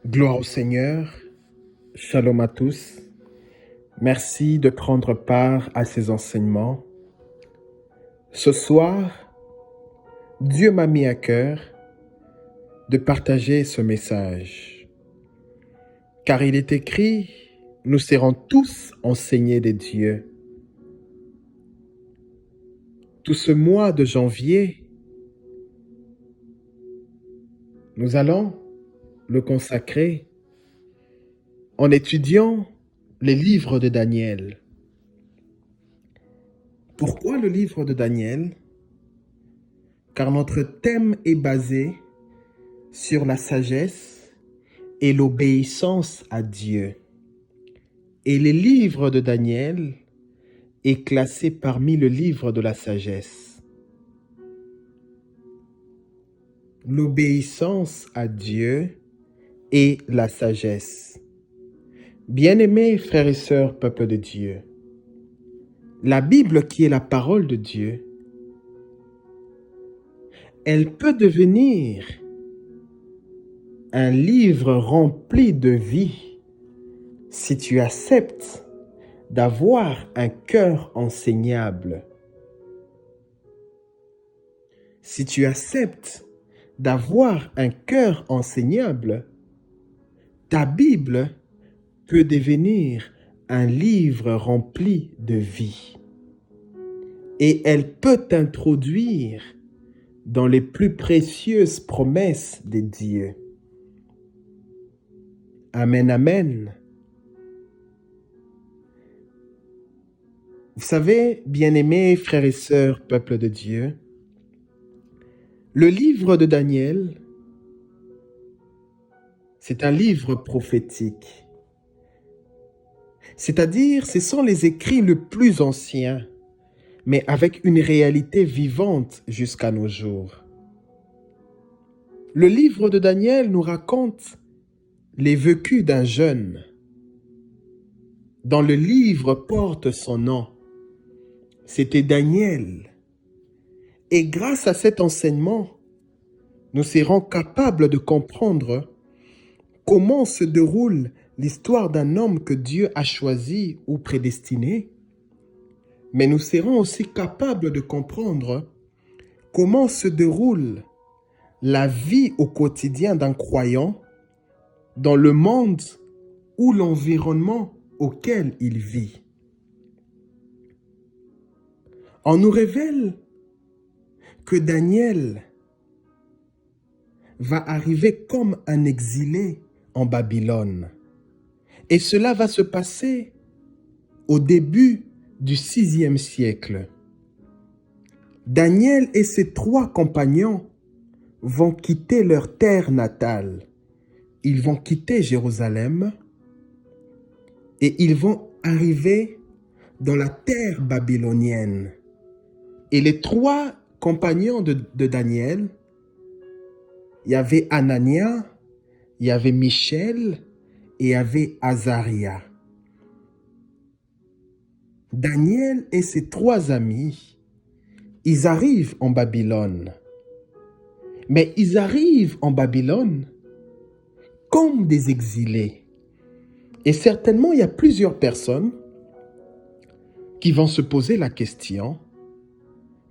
Gloire au Seigneur, shalom à tous. Merci de prendre part à ces enseignements. Ce soir, Dieu m'a mis à cœur de partager ce message. Car il est écrit, nous serons tous enseignés des dieux. Tout ce mois de janvier, nous allons le consacrer en étudiant les livres de Daniel. Pourquoi le livre de Daniel? Car notre thème est basé sur la sagesse et l'obéissance à Dieu. Et le livre de Daniel est classé parmi le livre de la sagesse. L'obéissance à Dieu et la sagesse. Bien-aimés frères et sœurs, peuple de Dieu, la Bible qui est la parole de Dieu, elle peut devenir un livre rempli de vie si tu acceptes d'avoir un cœur enseignable. Si tu acceptes d'avoir un cœur enseignable, ta Bible peut devenir un livre rempli de vie. Et elle peut t'introduire dans les plus précieuses promesses de Dieu. Amen, amen. Vous savez, bien-aimés frères et sœurs, peuple de Dieu, le livre de Daniel, c'est un livre prophétique. C'est-à-dire, ce sont les écrits les plus anciens, mais avec une réalité vivante jusqu'à nos jours. Le livre de Daniel nous raconte les vécus d'un jeune, dont le livre porte son nom. C'était Daniel. Et grâce à cet enseignement, nous serons capables de comprendre comment se déroule l'histoire d'un homme que Dieu a choisi ou prédestiné. Mais nous serons aussi capables de comprendre comment se déroule la vie au quotidien d'un croyant dans le monde ou l'environnement auquel il vit. On nous révèle que Daniel va arriver comme un exilé en Babylone. Et cela va se passer au début du 6e siècle. Daniel et ses 3 compagnons vont quitter leur terre natale. Ils vont quitter Jérusalem et ils vont arriver dans la terre babylonienne. Et les 3 compagnons de Daniel, il y avait Anania, il y avait Michel et il y avait Azaria. Daniel et ses 3 amis, ils arrivent en Babylone. Mais ils arrivent en Babylone comme des exilés. Et certainement, il y a plusieurs personnes qui vont se poser la question,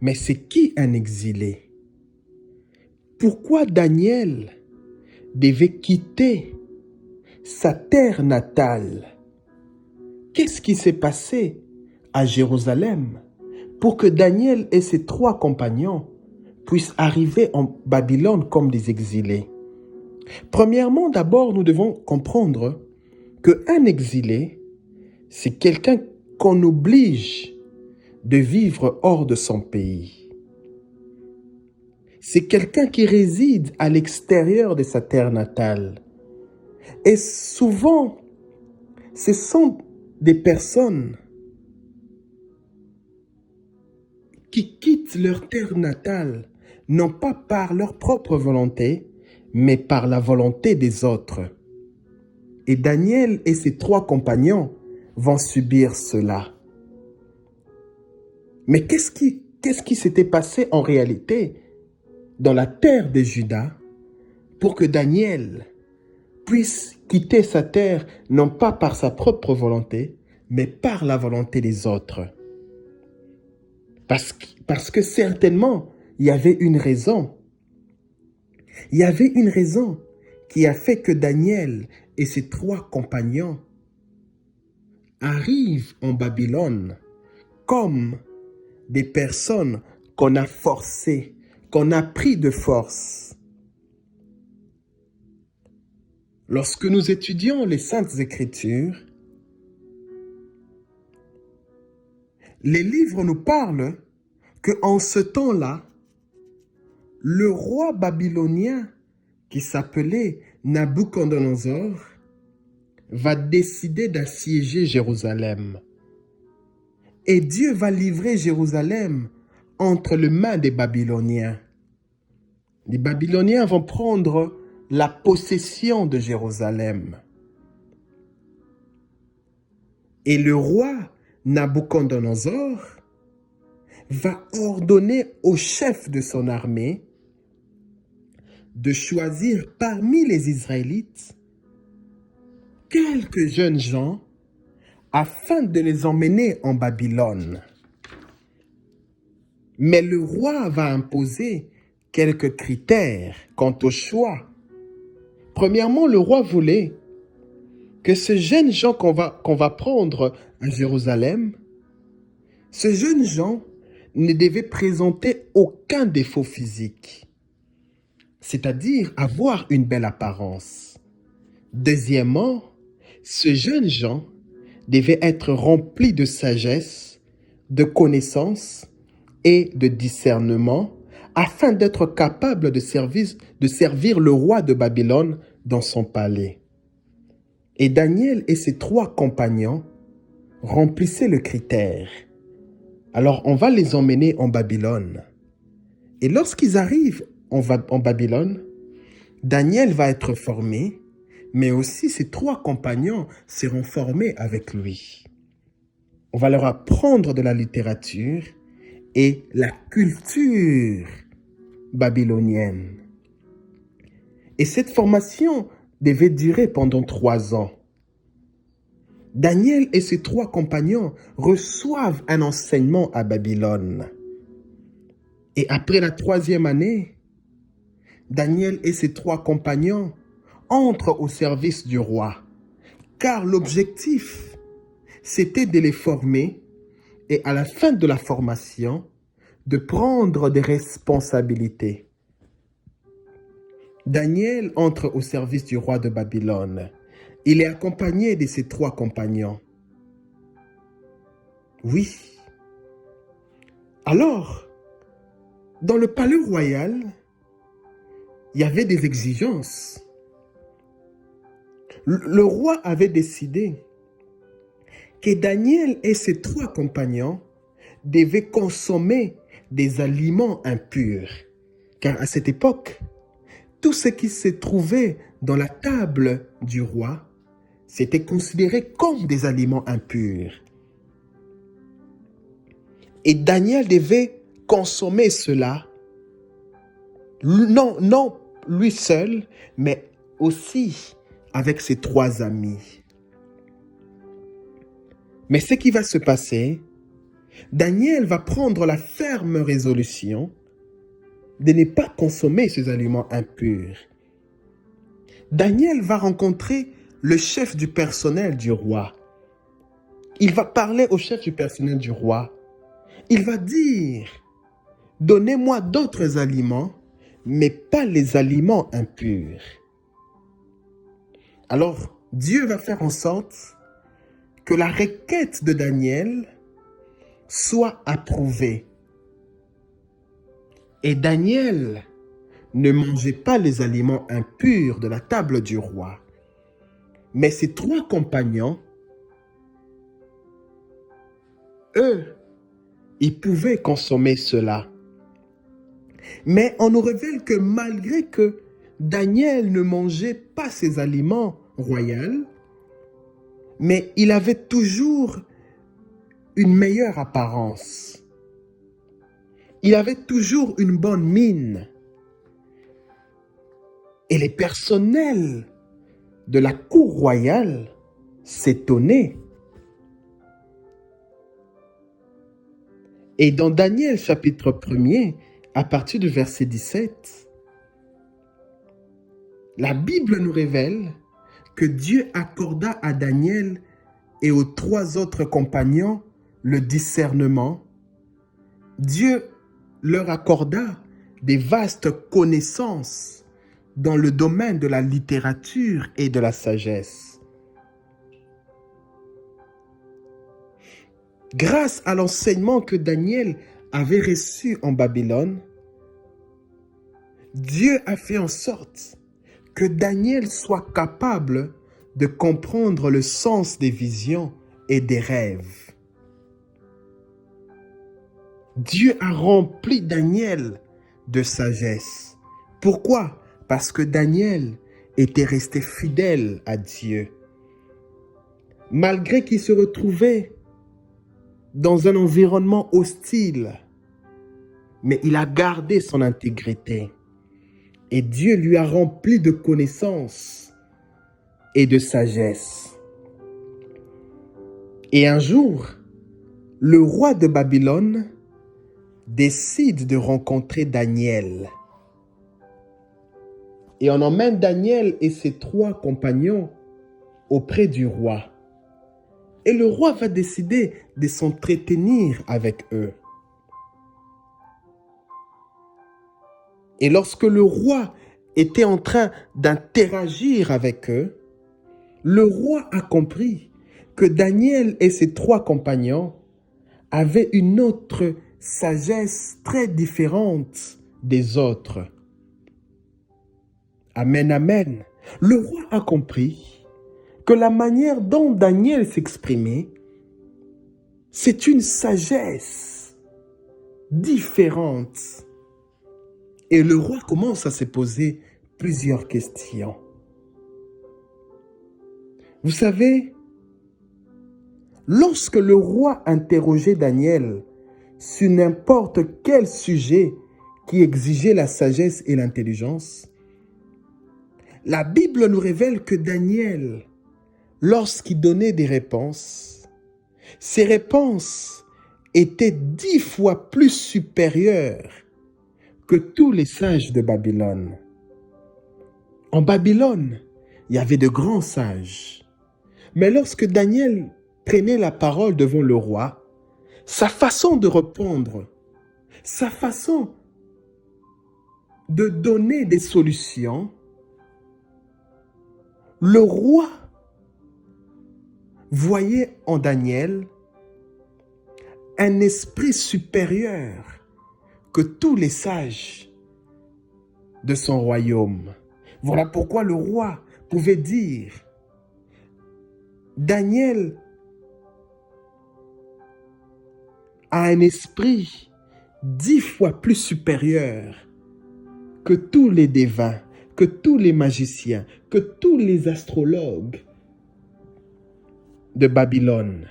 mais c'est qui un exilé? Pourquoi Daniel devait quitter sa terre natale? Qu'est-ce qui s'est passé à Jérusalem pour que Daniel et ses 3 compagnons puissent arriver en Babylone comme des exilés? Premièrement, d'abord, nous devons comprendre qu'un exilé, c'est quelqu'un qu'on oblige de vivre hors de son pays. C'est quelqu'un qui réside à l'extérieur de sa terre natale. Et souvent, ce sont des personnes qui quittent leur terre natale, non pas par leur propre volonté, mais par la volonté des autres. Et Daniel et ses 3 compagnons vont subir cela. Mais qu'est-ce qui s'était passé en réalité dans la terre de Juda pour que Daniel puisse quitter sa terre, non pas par sa propre volonté, mais par la volonté des autres. Parce que certainement, il y avait une raison. Il y avait une raison qui a fait que Daniel et ses 3 compagnons arrivent en Babylone comme des personnes qu'on a forcées, qu'on a pris de force. Lorsque nous étudions les Saintes Écritures, les livres nous parlent qu'en ce temps-là, le roi babylonien qui s'appelait Nabuchodonosor va décider d'assiéger Jérusalem. Et Dieu va livrer Jérusalem entre les mains des Babyloniens. Les Babyloniens vont prendre la possession de Jérusalem. Et le roi Nabuchodonosor va ordonner au chef de son armée de choisir parmi les Israélites quelques jeunes gens afin de les emmener en Babylone. Mais le roi va imposer quelques critères quant au choix. Premièrement, le roi voulait que ces jeunes gens qu'on va prendre à Jérusalem, ces jeunes gens ne devaient présenter aucun défaut physique, c'est-à-dire avoir une belle apparence. Deuxièmement, ces jeunes gens devaient être remplis de sagesse, de connaissance et de discernement, afin d'être capables de servir le roi de Babylone dans son palais. Et Daniel et ses 3 compagnons remplissaient le critère. Alors on va les emmener en Babylone. Et lorsqu'ils arrivent en Babylone, Daniel va être formé, mais aussi ses 3 compagnons seront formés avec lui. On va leur apprendre de la littérature et la culture babylonienne. Et cette formation devait durer pendant 3 ans. Daniel et ses 3 compagnons reçoivent un enseignement à Babylone. Et après la 3e année, Daniel et ses 3 compagnons entrent au service du roi, car l'objectif, c'était de les former et à la fin de la formation, de prendre des responsabilités. Daniel entre au service du roi de Babylone. Il est accompagné de ses 3 compagnons. Oui. Alors, dans le palais royal, il y avait des exigences. Le roi avait décidé que Daniel et ses 3 compagnons devaient consommer des aliments impurs. Car à cette époque, tout ce qui se trouvait dans la table du roi, c'était considéré comme des aliments impurs. Et Daniel devait consommer cela, non lui seul, mais aussi avec ses 3 amis. Mais ce qui va se passer, Daniel va prendre la ferme résolution de ne pas consommer ces aliments impurs. Daniel va rencontrer le chef du personnel du roi. Il va parler au chef du personnel du roi. Il va dire, donnez-moi d'autres aliments, mais pas les aliments impurs. Alors, Dieu va faire en sorte que la requête de Daniel soit approuvée. Et Daniel ne mangeait pas les aliments impurs de la table du roi. Mais ses 3 compagnons, eux, ils pouvaient consommer cela. Mais on nous révèle que malgré que Daniel ne mangeait pas ces aliments royaux, mais il avait toujours une meilleure apparence. Il avait toujours une bonne mine. Et les personnels de la cour royale s'étonnait. Et dans Daniel chapitre 1er, à partir du verset 17, la Bible nous révèle que Dieu accorda à Daniel et aux 3 autres compagnons le discernement. Dieu leur accorda des vastes connaissances dans le domaine de la littérature et de la sagesse. Grâce à l'enseignement que Daniel avait reçu en Babylone, Dieu a fait en sorte que Daniel soit capable de comprendre le sens des visions et des rêves. Dieu a rempli Daniel de sagesse. Pourquoi? Parce que Daniel était resté fidèle à Dieu. Malgré qu'il se retrouvait dans un environnement hostile, mais il a gardé son intégrité. Et Dieu lui a rempli de connaissances et de sagesse. Et un jour, le roi de Babylone décide de rencontrer Daniel. Et on emmène Daniel et ses 3 compagnons auprès du roi. Et le roi va décider de s'entretenir avec eux. Et lorsque le roi était en train d'interagir avec eux, le roi a compris que Daniel et ses 3 compagnons avaient une autre sagesse très différente des autres. Amen, amen. Le roi a compris que la manière dont Daniel s'exprimait, c'est une sagesse différente. Et le roi commence à se poser plusieurs questions. Vous savez, lorsque le roi interrogeait Daniel sur n'importe quel sujet qui exigeait la sagesse et l'intelligence, la Bible nous révèle que Daniel, lorsqu'il donnait des réponses, ces réponses étaient 10 fois plus supérieures que tous les sages de Babylone. En Babylone, il y avait de grands sages. Mais lorsque Daniel prenait la parole devant le roi, sa façon de répondre, sa façon de donner des solutions, le roi voyait en Daniel un esprit supérieur que tous les sages de son royaume. Voilà pourquoi le roi pouvait dire, Daniel a un esprit 10 fois plus supérieur que tous les devins, que tous les magiciens, que tous les astrologues de Babylone.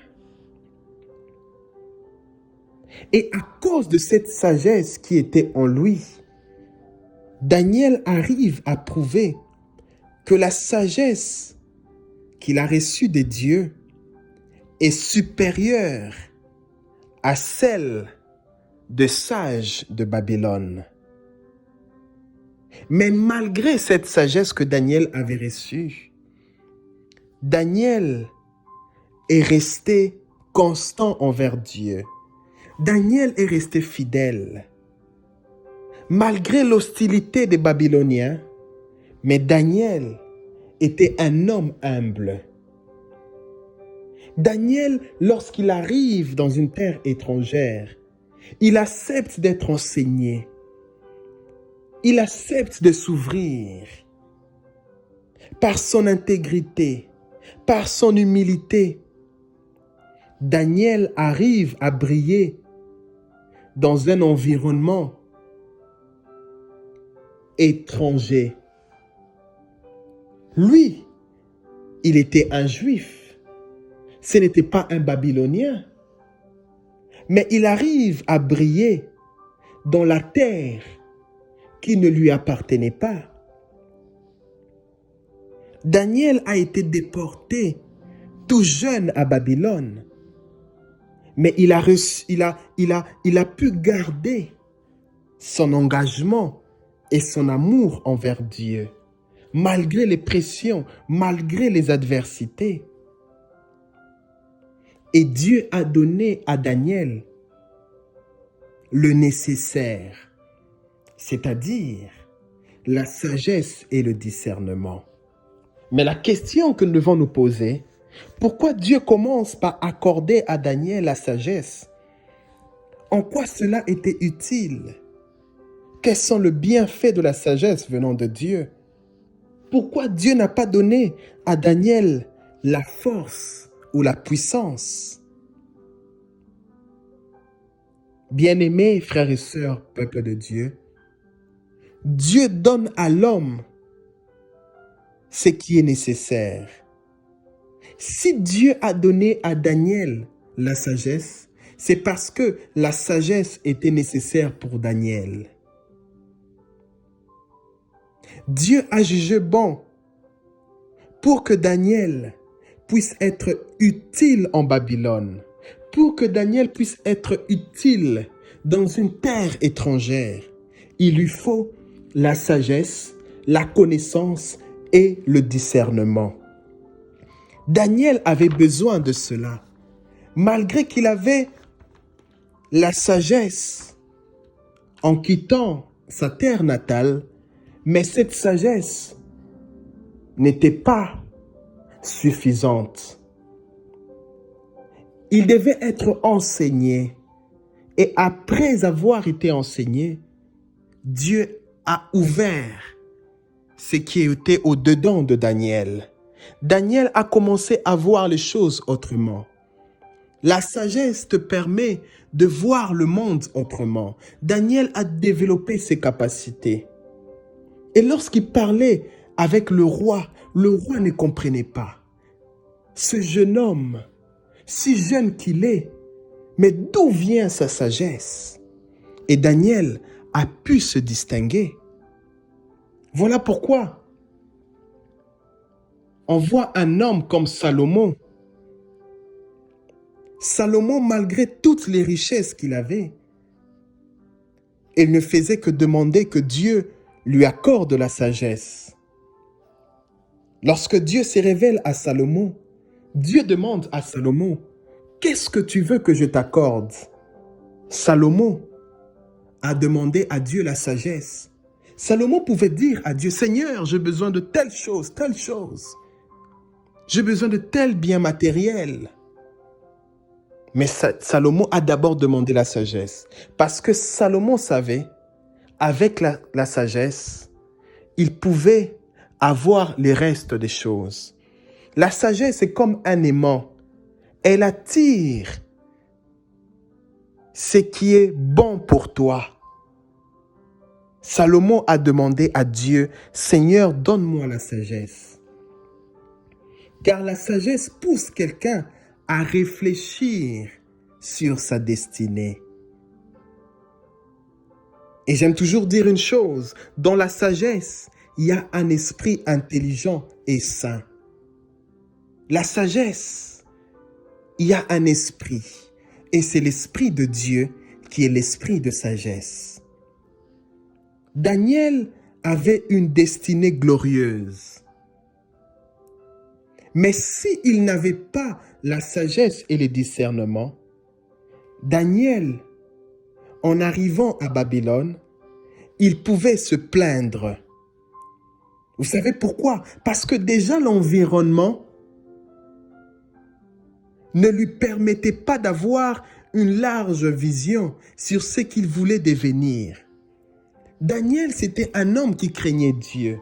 Et à cause de cette sagesse qui était en lui, Daniel arrive à prouver que la sagesse qu'il a reçue de Dieu est supérieure à celle des sages de Babylone. Mais malgré cette sagesse que Daniel avait reçue, Daniel est resté constant envers Dieu. Daniel est resté fidèle. Malgré l'hostilité des Babyloniens, mais Daniel était un homme humble. Daniel, lorsqu'il arrive dans une terre étrangère, il accepte d'être enseigné. Il accepte de s'ouvrir. Par son intégrité, par son humilité, Daniel arrive à briller dans un environnement étranger. Lui, il était un juif. Ce n'était pas un babylonien. Mais il arrive à briller dans la terre qui ne lui appartenait pas. Daniel a été déporté tout jeune à Babylone. Mais il a pu garder son engagement et son amour envers Dieu, malgré les pressions, malgré les adversités. Et Dieu a donné à Daniel le nécessaire, c'est-à-dire la sagesse et le discernement. Mais la question que nous devons nous poser, pourquoi Dieu commence par accorder à Daniel la sagesse? En quoi cela était utile? Quels sont les bienfaits de la sagesse venant de Dieu? Pourquoi Dieu n'a pas donné à Daniel la force ou la puissance? Bien-aimés frères et sœurs, peuple de Dieu, Dieu donne à l'homme ce qui est nécessaire. Si Dieu a donné à Daniel la sagesse, c'est parce que la sagesse était nécessaire pour Daniel. Dieu a jugé bon pour que Daniel puisse être utile en Babylone, pour que Daniel puisse être utile dans une terre étrangère. Il lui faut la sagesse, la connaissance et le discernement. Daniel avait besoin de cela, malgré qu'il avait la sagesse en quittant sa terre natale, mais cette sagesse n'était pas suffisante. Il devait être enseigné. Et après avoir été enseigné, Dieu a ouvert ce qui était au-dedans de Daniel. Daniel a commencé à voir les choses autrement. La sagesse te permet de voir le monde autrement. Daniel a développé ses capacités. Et lorsqu'il parlait avec le roi ne comprenait pas. Ce jeune homme, si jeune qu'il est, mais d'où vient sa sagesse? Et Daniel a pu se distinguer. Voilà pourquoi on voit un homme comme Salomon. Salomon, malgré toutes les richesses qu'il avait, il ne faisait que demander que Dieu lui accorde la sagesse. Lorsque Dieu se révèle à Salomon, Dieu demande à Salomon, « Qu'est-ce que tu veux que je t'accorde » Salomon a demandé à Dieu la sagesse. Salomon pouvait dire à Dieu, « Seigneur, j'ai besoin de telle chose, telle chose. J'ai besoin de tel bien matériel. » Mais Salomon a d'abord demandé la sagesse. Parce que Salomon savait, avec la sagesse, il pouvait avoir les restes des choses. La sagesse est comme un aimant. Elle attire ce qui est bon pour toi. Salomon a demandé à Dieu, « Seigneur, donne-moi la sagesse. » Car la sagesse pousse quelqu'un à réfléchir sur sa destinée. Et j'aime toujours dire une chose, dans la sagesse, il y a un esprit intelligent et sain. La sagesse, il y a un esprit, et c'est l'esprit de Dieu qui est l'esprit de sagesse. Daniel avait une destinée glorieuse. Mais s'il n'avait pas la sagesse et le discernement, Daniel, en arrivant à Babylone, il pouvait se plaindre. Vous savez pourquoi? Parce que déjà l'environnement ne lui permettait pas d'avoir une large vision sur ce qu'il voulait devenir. Daniel, c'était un homme qui craignait Dieu.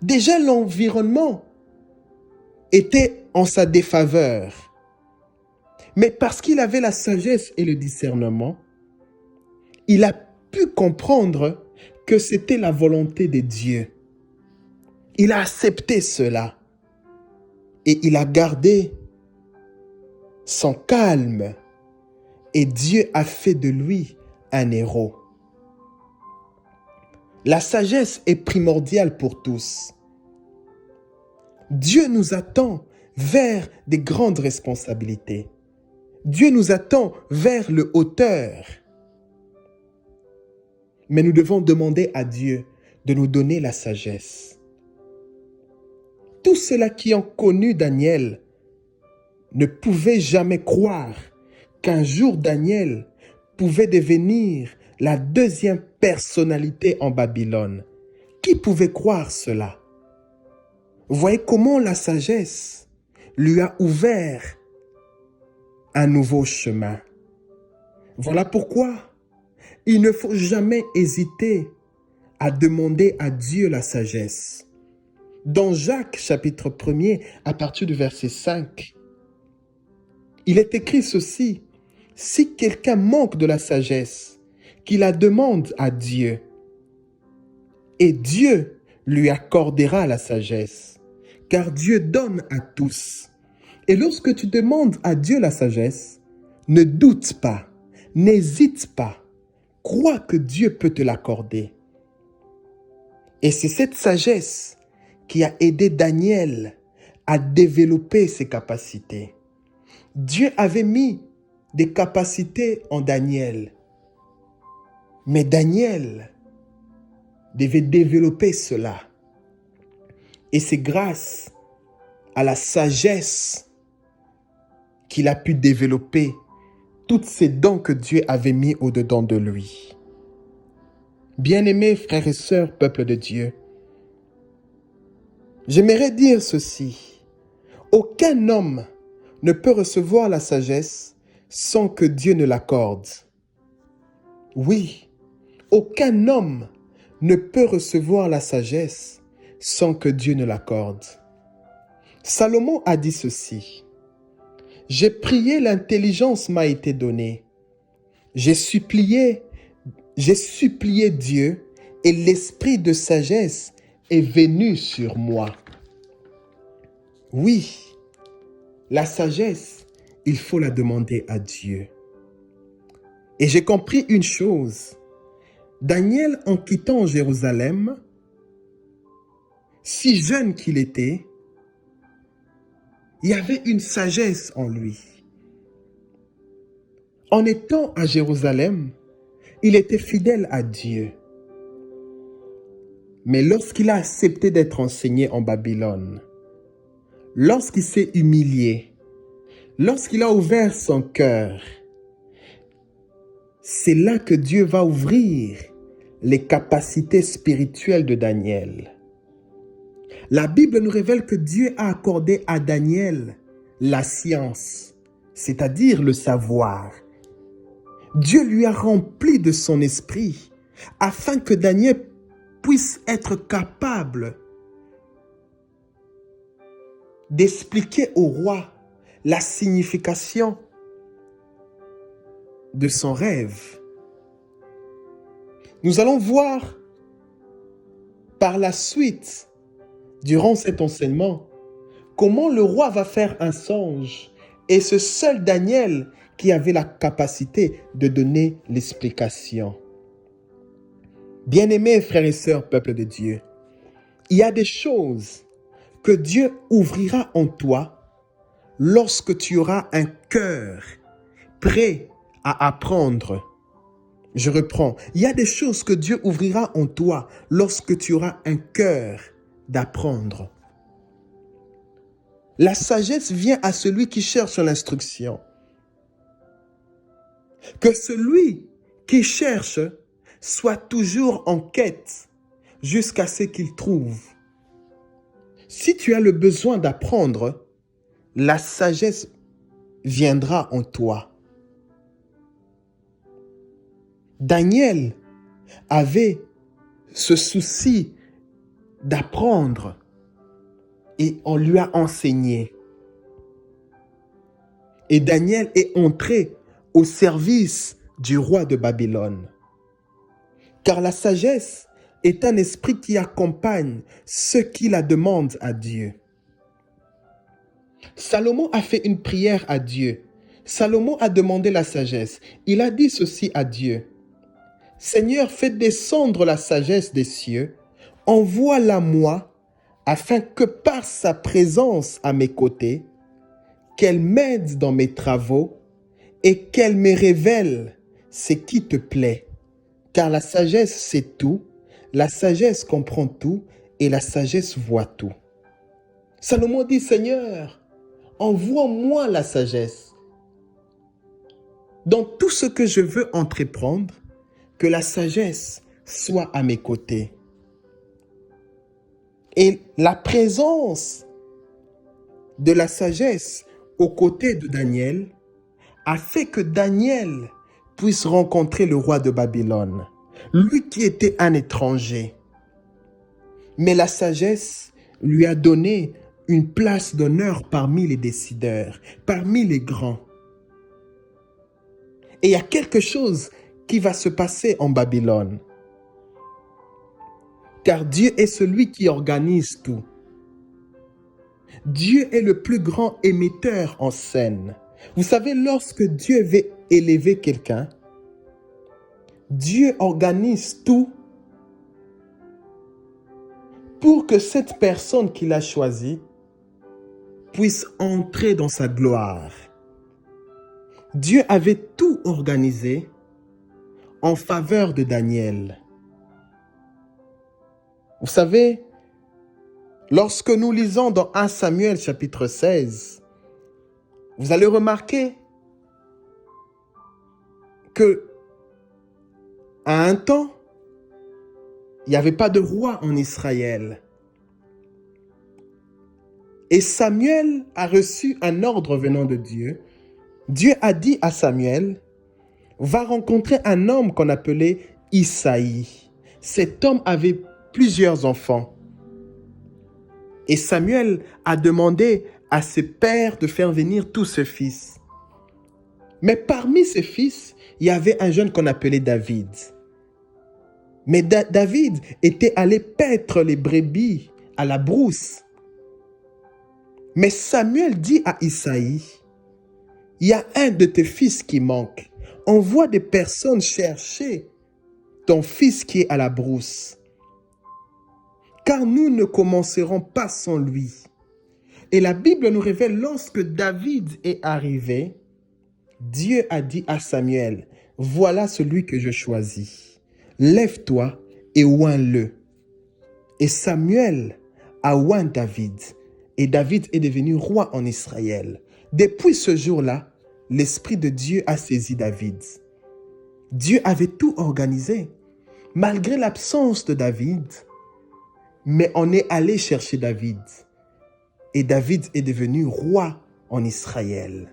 Déjà l'environnement était en sa défaveur. Mais parce qu'il avait la sagesse et le discernement, il a pu comprendre que c'était la volonté de Dieu. Il a accepté cela et il a gardé son calme et Dieu a fait de lui un héros. La sagesse est primordiale pour tous. Dieu nous attend vers des grandes responsabilités. Dieu nous attend vers le hauteur. Mais nous devons demander à Dieu de nous donner la sagesse. Tous ceux-là qui ont connu Daniel ne pouvaient jamais croire qu'un jour Daniel pouvait devenir la deuxième personnalité en Babylone. Qui pouvait croire cela? Voyez comment la sagesse lui a ouvert un nouveau chemin. Voilà pourquoi il ne faut jamais hésiter à demander à Dieu la sagesse. Dans Jacques chapitre 1er, à partir du verset 5, il est écrit ceci: si quelqu'un manque de la sagesse, qu'il la demande à Dieu, et Dieu lui accordera la sagesse, car Dieu donne à tous. Et lorsque tu demandes à Dieu la sagesse, ne doute pas, n'hésite pas, crois que Dieu peut te l'accorder. Et c'est cette sagesse qui a aidé Daniel à développer ses capacités. Dieu avait mis des capacités en Daniel, mais Daniel devait développer cela. Et c'est grâce à la sagesse qu'il a pu développer toutes ces dons que Dieu avait mis au-dedans de lui. Bien-aimés frères et sœurs, peuple de Dieu, j'aimerais dire ceci: aucun homme ne peut recevoir la sagesse sans que Dieu ne l'accorde. Oui, aucun homme ne peut recevoir la sagesse sans que Dieu ne l'accorde. Salomon a dit ceci: j'ai prié, l'intelligence m'a été donnée. J'ai supplié Dieu et l'esprit de sagesse est venu sur moi. Oui, la sagesse, il faut la demander à Dieu. Et j'ai compris une chose. Daniel, en quittant Jérusalem, si jeune qu'il était, il y avait une sagesse en lui. En étant à Jérusalem, il était fidèle à Dieu. Mais lorsqu'il a accepté d'être enseigné en Babylone, lorsqu'il s'est humilié, lorsqu'il a ouvert son cœur, c'est là que Dieu va ouvrir les capacités spirituelles de Daniel. La Bible nous révèle que Dieu a accordé à Daniel la science, c'est-à-dire le savoir. Dieu lui a rempli de son esprit afin que Daniel puisse être capable d'expliquer au roi la signification de son rêve. Nous allons voir par la suite, durant cet enseignement, comment le roi va faire un songe et c'est seul Daniel qui avait la capacité de donner l'explication. Bien-aimés frères et sœurs, peuple de Dieu, il y a des choses que Dieu ouvrira en toi lorsque tu auras un cœur prêt à apprendre. Je reprends. Il y a des choses que Dieu ouvrira en toi lorsque tu auras un cœur d'apprendre. La sagesse vient à celui qui cherche l'instruction. Que celui qui cherche soit toujours en quête jusqu'à ce qu'il trouve. Si tu as le besoin d'apprendre, la sagesse viendra en toi. Daniel avait ce souci d'apprendre et on lui a enseigné. Et Daniel est entré au service du roi de Babylone. Car la sagesse est un esprit qui accompagne ceux qui la demandent à Dieu. Salomon a fait une prière à Dieu. Salomon a demandé la sagesse. Il a dit ceci à Dieu: Seigneur, fais descendre la sagesse des cieux, envoie-la moi afin que par sa présence à mes côtés, qu'elle m'aide dans mes travaux et qu'elle me révèle ce qui te plaît. Car la sagesse sait tout, la sagesse comprend tout et la sagesse voit tout. Salomon dit, Seigneur, envoie-moi la sagesse. Dans tout ce que je veux entreprendre, que la sagesse soit à mes côtés. Et la présence de la sagesse aux côtés de Daniel a fait que Daniel puisse rencontrer le roi de Babylone, lui qui était un étranger. Mais la sagesse lui a donné une place d'honneur parmi les décideurs, parmi les grands. Et il y a quelque chose qui va se passer en Babylone. Car Dieu est celui qui organise tout. Dieu est le plus grand émetteur en scène. Vous savez, lorsque Dieu veut élever quelqu'un, Dieu organise tout pour que cette personne qu'il a choisie puisse entrer dans sa gloire. Dieu avait tout organisé en faveur de Daniel. Vous savez, lorsque nous lisons dans 1 Samuel chapitre 16, vous allez remarquer que à un temps, il n'y avait pas de roi en Israël. Et Samuel a reçu un ordre venant de Dieu. Dieu a dit à Samuel, va rencontrer un homme qu'on appelait Isaïe. Cet homme avait plusieurs enfants. Et Samuel a demandé à ses pères de faire venir tous ses fils. Mais parmi ses fils, il y avait un jeune qu'on appelait David. Mais David était allé paître les brebis à la brousse. Mais Samuel dit à Isaïe, il y a un de tes fils qui manque. Envoie des personnes chercher ton fils qui est à la brousse. Car nous ne commencerons pas sans lui. Et la Bible nous révèle, lorsque David est arrivé, Dieu a dit à Samuel, voilà celui que je choisis. Lève-toi et oins-le. Et Samuel a oint David. Et David est devenu roi en Israël. Depuis ce jour-là, l'Esprit de Dieu a saisi David. Dieu avait tout organisé. Malgré l'absence de David, mais on est allé chercher David. Et David est devenu roi en Israël.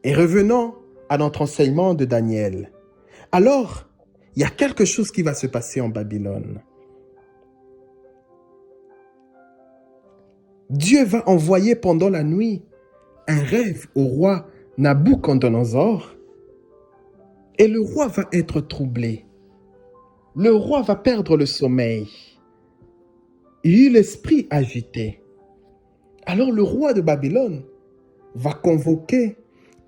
Et revenons à notre enseignement de Daniel. Alors, il y a quelque chose qui va se passer en Babylone. Dieu va envoyer pendant la nuit un rêve au roi Nabuchodonosor. Et le roi va être troublé. Le roi va perdre le sommeil. Il eut l'esprit agité. Alors le roi de Babylone va convoquer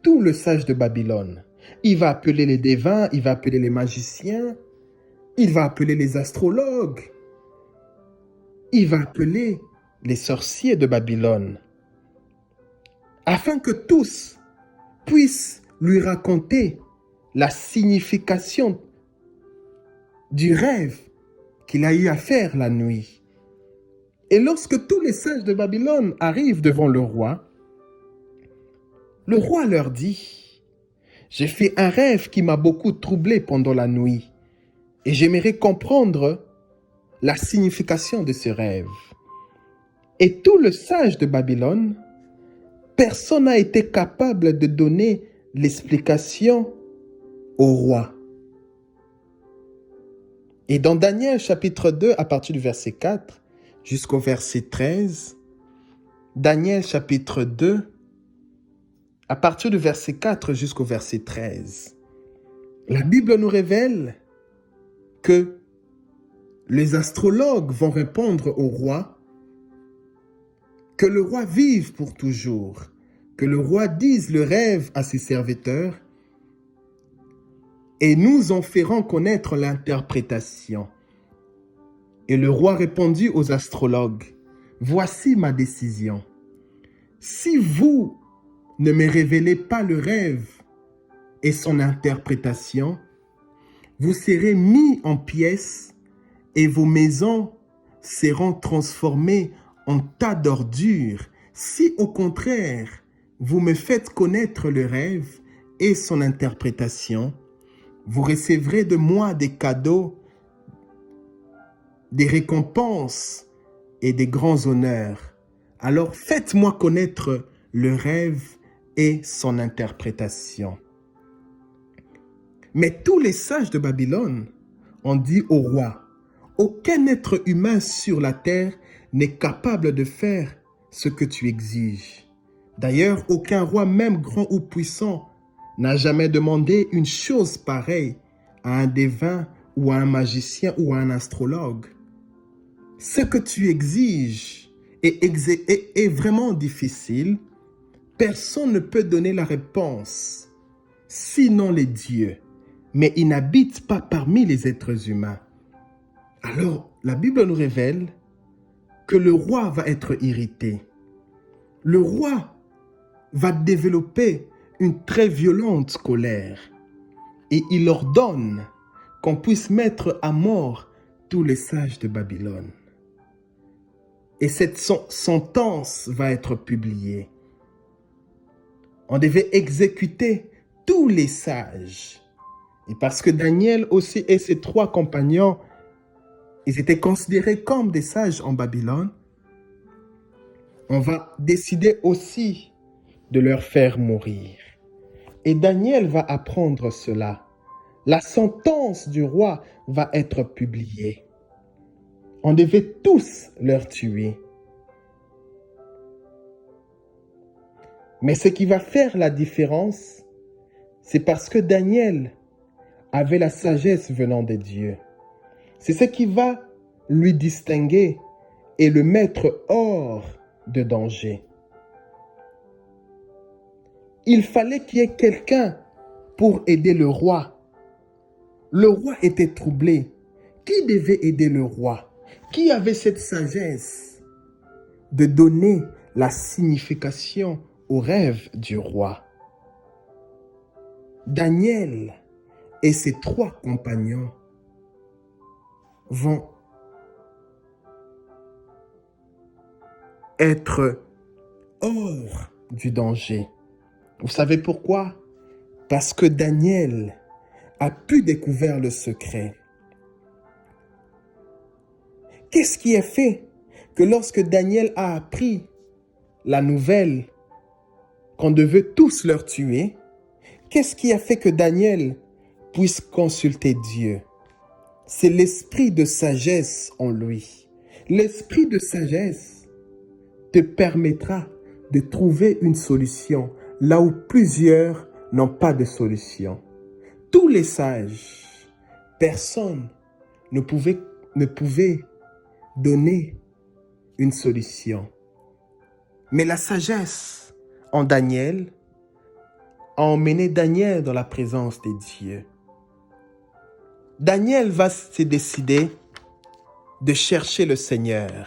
tout le sage de Babylone. Il va appeler les devins, il va appeler les magiciens, il va appeler les astrologues, il va appeler les sorciers de Babylone, afin que tous puissent lui raconter la signification du rêve qu'il a eu à faire la nuit. Et lorsque tous les sages de Babylone arrivent devant le roi leur dit, « J'ai fait un rêve qui m'a beaucoup troublé pendant la nuit, et j'aimerais comprendre la signification de ce rêve. » Et tout le sage de Babylone, personne n'a été capable de donner l'explication au roi. Et dans Daniel chapitre 2, à partir du verset 4 jusqu'au verset 13, Daniel chapitre 2, à partir du verset 4 jusqu'au verset 13, la Bible nous révèle que les astrologues vont répondre au roi que le roi vive pour toujours, que le roi dise le rêve à ses serviteurs et nous en ferons connaître l'interprétation. Et le roi répondit aux astrologues, « Voici ma décision. Si vous ne me révélez pas le rêve et son interprétation, vous serez mis en pièces et vos maisons seront transformées en tas d'ordures. Si au contraire, vous me faites connaître le rêve et son interprétation, vous recevrez de moi des cadeaux, des récompenses et des grands honneurs. Alors faites-moi connaître le rêve et son interprétation. » Mais tous les sages de Babylone ont dit au roi, « Aucun être humain sur la terre n'est capable de faire ce que tu exiges. D'ailleurs, aucun roi, même grand ou puissant, n'a jamais demandé une chose pareille à un devin ou à un magicien ou à un astrologue. Ce que tu exiges est vraiment difficile. Personne ne peut donner la réponse, sinon les dieux. Mais ils n'habitent pas parmi les êtres humains. » Alors, la Bible nous révèle que le roi va être irrité. Le roi va développer une très violente colère et il ordonne qu'on puisse mettre à mort tous les sages de Babylone. Et cette sentence va être publiée. On devait exécuter tous les sages. Et parce que Daniel aussi et ses 3 compagnons, ils étaient considérés comme des sages en Babylone, on va décider aussi de leur faire mourir. Et Daniel va apprendre cela. La sentence du roi va être publiée. On devait tous leur tuer. Mais ce qui va faire la différence, c'est parce que Daniel avait la sagesse venant de Dieu. C'est ce qui va lui distinguer et le mettre hors de danger. Il fallait qu'il y ait quelqu'un pour aider le roi. Le roi était troublé. Qui devait aider le roi? Qui avait cette sagesse de donner la signification au rêve du roi? Daniel et ses 3 compagnons vont être hors du danger. Vous savez pourquoi? Parce que Daniel a pu découvrir le secret. Qu'est-ce qui a fait que lorsque Daniel a appris la nouvelle qu'on devait tous leur tuer, qu'est-ce qui a fait que Daniel puisse consulter Dieu? C'est l'esprit de sagesse en lui. L'esprit de sagesse te permettra de trouver une solution là où plusieurs n'ont pas de solution. Tous les sages, personne ne pouvait donner une solution. Mais la sagesse en Daniel a emmené Daniel dans la présence de Dieu. Daniel va se décider de chercher le Seigneur.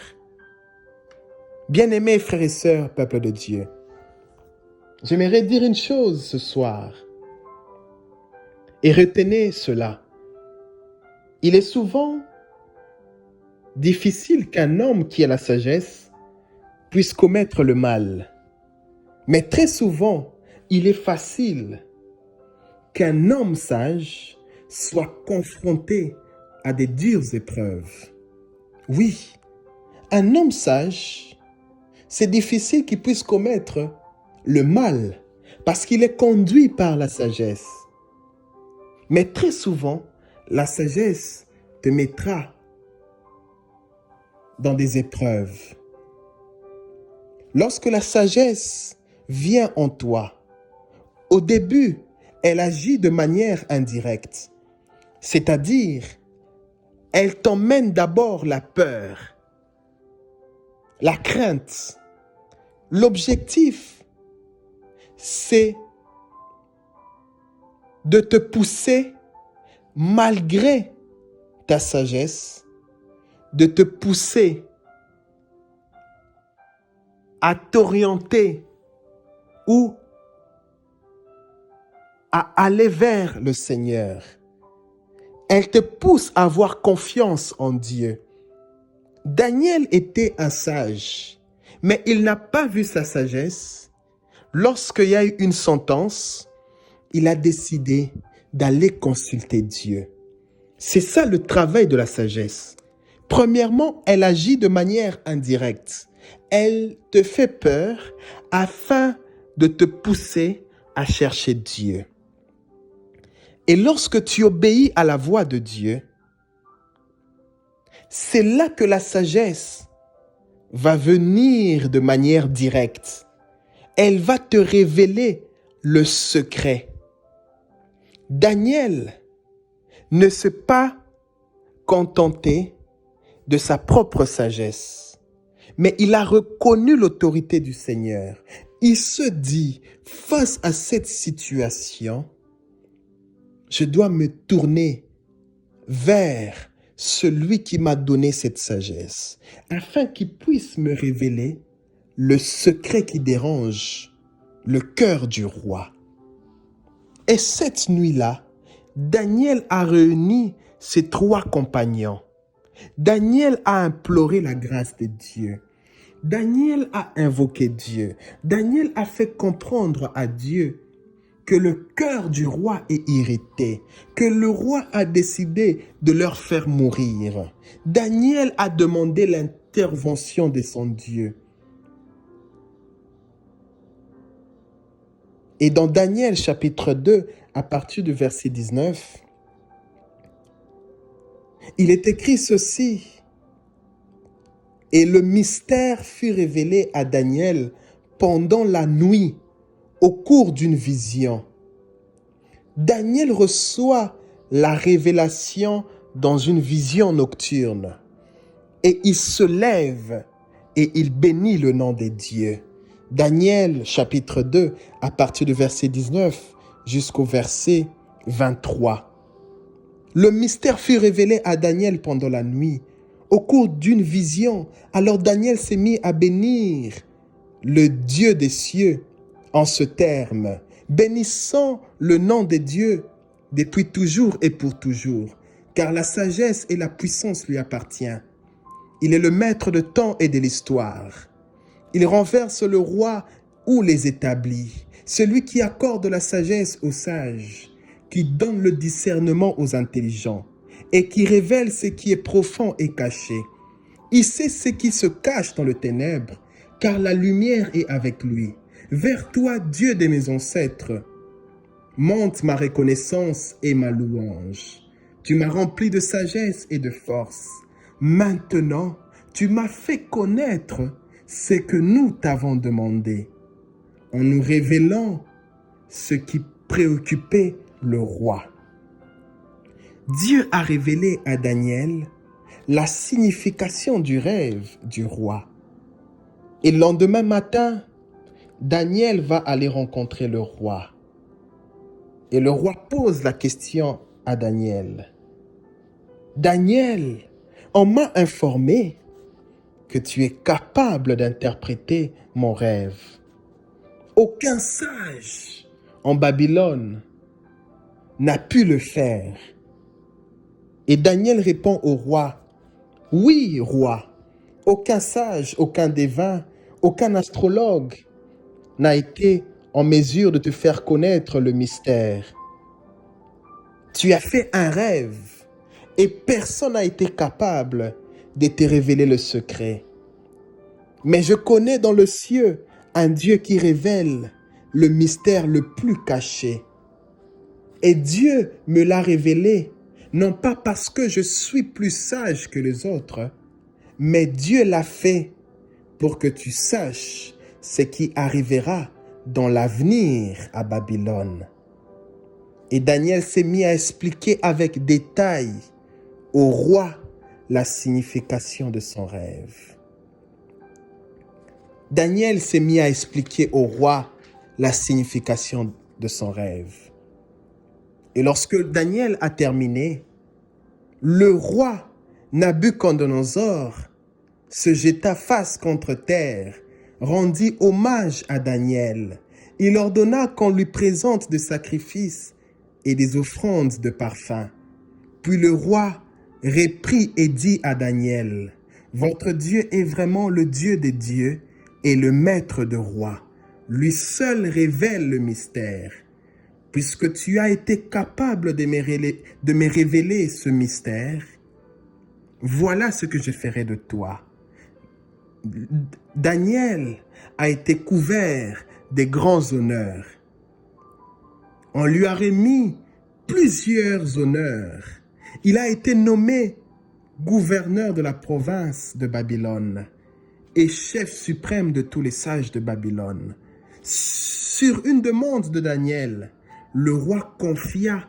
Bien-aimés frères et sœurs, peuple de Dieu, j'aimerais dire une chose ce soir. Et retenez cela. Il est souvent difficile qu'un homme qui a la sagesse puisse commettre le mal. Mais très souvent, il est facile qu'un homme sage soit confronté à des dures épreuves. Oui, un homme sage, c'est difficile qu'il puisse commettre le mal parce qu'il est conduit par la sagesse. Mais très souvent, la sagesse te mettra dans des épreuves. Lorsque la sagesse vient en toi, au début, elle agit de manière indirecte. C'est-à-dire, elle t'emmène d'abord la peur, la crainte. L'objectif, c'est de te pousser, malgré ta sagesse, de te pousser à t'orienter ou à aller vers le Seigneur. Elle te pousse à avoir confiance en Dieu. Daniel était un sage, mais il n'a pas vu sa sagesse. Lorsqu'il y a eu une sentence, il a décidé d'aller consulter Dieu. C'est ça le travail de la sagesse. Premièrement, elle agit de manière indirecte. Elle te fait peur afin de te pousser à chercher Dieu. Et lorsque tu obéis à la voix de Dieu, c'est là que la sagesse va venir de manière directe. Elle va te révéler le secret. Daniel ne s'est pas contenté de sa propre sagesse, mais il a reconnu l'autorité du Seigneur. Il se dit, face à cette situation, je dois me tourner vers celui qui m'a donné cette sagesse, afin qu'il puisse me révéler le secret qui dérange le cœur du roi. Et cette nuit-là, Daniel a réuni ses 3 compagnons. Daniel a imploré la grâce de Dieu. Daniel a invoqué Dieu. Daniel a fait comprendre à Dieu que le cœur du roi est irrité, que le roi a décidé de leur faire mourir. Daniel a demandé l'intervention de son Dieu. Et dans Daniel chapitre 2, à partir du verset 19, il est écrit ceci. Et le mystère fut révélé à Daniel pendant la nuit, au cours d'une vision. Daniel reçoit la révélation dans une vision nocturne. Et il se lève et il bénit le nom de Dieu. Daniel chapitre 2, à partir du verset 19 jusqu'au verset 23. Le mystère fut révélé à Daniel pendant la nuit, au cours d'une vision. Alors Daniel s'est mis à bénir le Dieu des cieux en ce terme, bénissant le nom de Dieu depuis toujours et pour toujours, car la sagesse et la puissance lui appartiennent. Il est le maître de temps et de l'histoire. Il renverse le roi ou les établit, celui qui accorde la sagesse aux sages, qui donne le discernement aux intelligents et qui révèle ce qui est profond et caché. Il sait ce qui se cache dans le ténèbre, car la lumière est avec lui. Vers toi, Dieu de mes ancêtres, monte ma reconnaissance et ma louange. Tu m'as rempli de sagesse et de force. Maintenant, tu m'as fait connaître ce que nous t'avons demandé, en nous révélant ce qui préoccupait le roi. Dieu a révélé à Daniel la signification du rêve du roi. Et le lendemain matin, Daniel va aller rencontrer le roi. Et le roi pose la question à Daniel. Daniel, on m'a informé que tu es capable d'interpréter mon rêve. Aucun sage en Babylone n'a pu le faire. Et Daniel répond au roi, oui, roi, aucun sage, aucun devin, aucun astrologue n'a été en mesure de te faire connaître le mystère. Tu as fait un rêve et personne n'a été capable de te révéler le secret. Mais je connais dans le ciel un Dieu qui révèle le mystère le plus caché. Et Dieu me l'a révélé, non pas parce que je suis plus sage que les autres, mais Dieu l'a fait pour que tu saches ce qui arrivera dans l'avenir à Babylone. Et Daniel s'est mis à expliquer avec détail au roi la signification de son rêve. Daniel s'est mis à expliquer au roi la signification de son rêve. Et lorsque Daniel a terminé, le roi Nabuchodonosor se jeta face contre terre, rendit hommage à Daniel. Il ordonna qu'on lui présente des sacrifices et des offrandes de parfum. Puis le roi reprit et dit à Daniel, « Votre Dieu est vraiment le Dieu des dieux et le maître de rois. Lui seul révèle le mystère. Puisque tu as été capable de me révéler ce mystère, voilà ce que je ferai de toi. » Daniel a été couvert des grands honneurs. On lui a remis plusieurs honneurs. Il a été nommé gouverneur de la province de Babylone et chef suprême de tous les sages de Babylone. Sur une demande de Daniel, le roi confia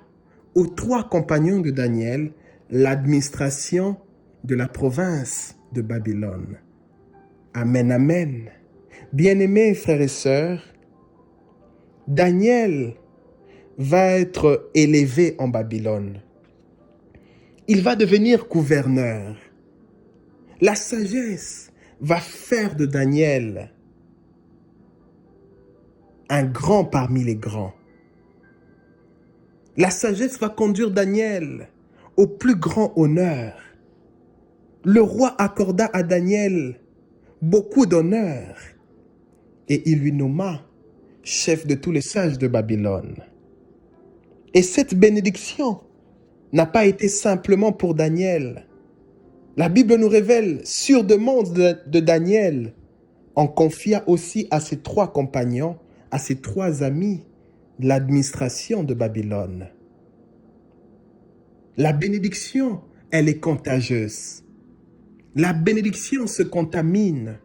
aux 3 compagnons de Daniel l'administration de la province de Babylone. Amen, amen. Bien-aimés frères et sœurs, Daniel va être élevé en Babylone. Il va devenir gouverneur. La sagesse va faire de Daniel un grand parmi les grands. La sagesse va conduire Daniel au plus grand honneur. Le roi accorda à Daniel beaucoup d'honneur et il lui nomma chef de tous les sages de Babylone. Et cette bénédiction n'a pas été simplement pour Daniel. La Bible nous révèle, sur demande de Daniel, on confia aussi à ses 3 compagnons, à ses 3 amis, l'administration de Babylone. La bénédiction, elle est contagieuse. La bénédiction se contamine.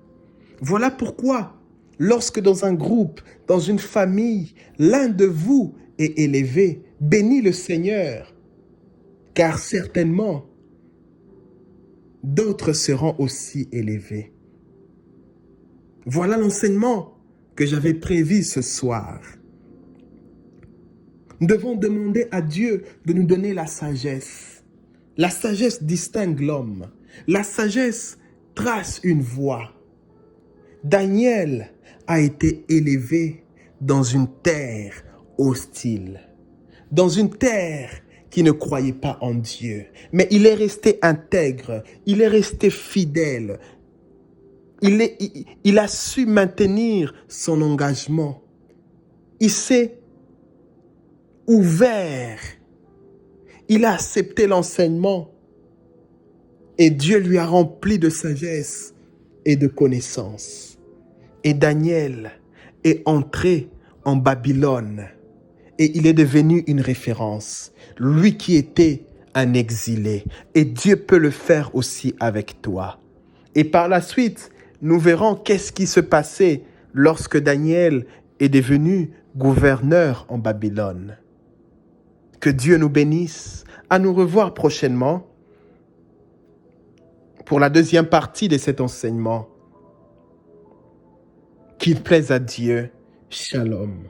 Voilà pourquoi, lorsque dans un groupe, dans une famille, l'un de vous est élevé, bénis le Seigneur, car certainement, d'autres seront aussi élevés. Voilà l'enseignement que j'avais prévu ce soir. Nous devons demander à Dieu de nous donner la sagesse. La sagesse distingue l'homme. La sagesse trace une voie. Daniel a été élevé dans une terre hostile, dans une terre qui ne croyait pas en Dieu. Mais il est resté intègre, il est resté fidèle. Il a su maintenir son engagement. Il s'est ouvert. Il a accepté l'enseignement. Et Dieu lui a rempli de sagesse et de connaissance. Et Daniel est entré en Babylone. Et il est devenu une référence. Lui qui était un exilé. Et Dieu peut le faire aussi avec toi. Et par la suite, nous verrons qu'est-ce qui se passait lorsque Daniel est devenu gouverneur en Babylone. Que Dieu nous bénisse. À nous revoir prochainement pour la deuxième partie de cet enseignement. Qu'il plaise à Dieu. Shalom.